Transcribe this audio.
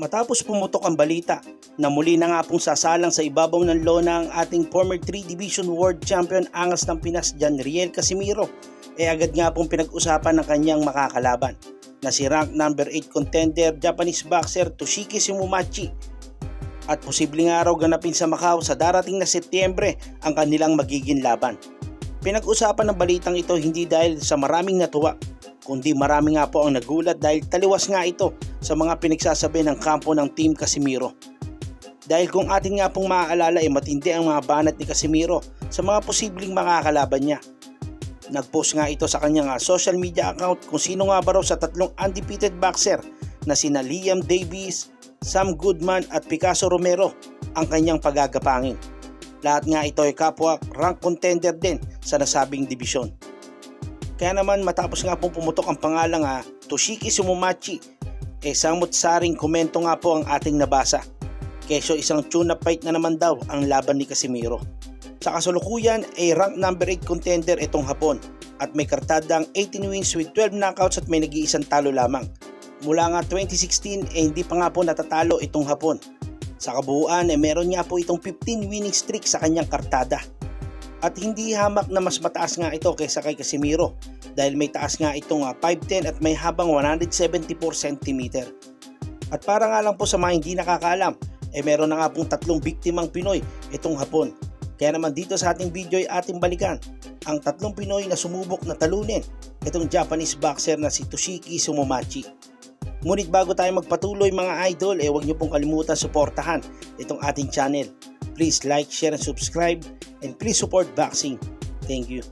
Matapos pumutok ang balita na muli na nga pong sasalang sa ibabaw ng lona ang ating former 3 Division World Champion Angas ng Pinas Janriel Casimiro, agad nga pong pinag-usapan ng kanyang makakalaban na si rank number 8 contender Japanese boxer Toshiki Sumomachi, at posibleng araw ganapin sa Macau sa darating na Setyembre ang kanilang magiging laban. Pinag-usapan ng balitang ito hindi dahil sa maraming natuwa, kundi marami nga po ang nagulat dahil taliwas nga ito sa mga pinagsasabi ng kampo ng Team Casimiro. Dahil kung atin nga pong maaalala matindi ang mga banat ni Casimiro sa mga posibleng makakalaban niya. Nag-post nga ito sa kanyang social media account kung sino nga ba raw sa tatlong undefeated boxer na sina Liam Davis, Sam Goodman at Picasso Romero ang kanyang pagagapangin. Lahat nga ito ay kapwa rank contender din sa nasabing dibisyon. Kaya naman matapos nga pong pumutok ang pangalang Toshiki Sumomachi, samot-saring komento nga po ang ating nabasa. Kesyo isang tune-up fight na naman daw ang laban ni Casimiro. Sa kasalukuyan rank number 8 contender itong Hapon at may kartadang 18 wins with 12 knockouts at may nag-iisang talo lamang. Mula nga 2016 hindi pa nga po natatalo itong Hapon. Sa kabuuan meron nga po itong 15 winning streak sa kanyang kartada. At hindi hamak na mas mataas nga ito kaysa kay Casimiro dahil may taas nga itong 5'10 at may habang 174 cm. At para nga lang po sa mga hindi nakakaalam, meron na nga pong 3 biktimang Pinoy itong Hapon. Kaya naman dito sa ating video ay ating balikan ang 3 Pinoy na sumubok na talunin itong Japanese boxer na si Toshiki Sumomachi. Ngunit bago tayo magpatuloy mga idol, huwag niyo pong kalimutan suportahan itong ating channel. Please like, share, and subscribe, and please support boxing. Thank you.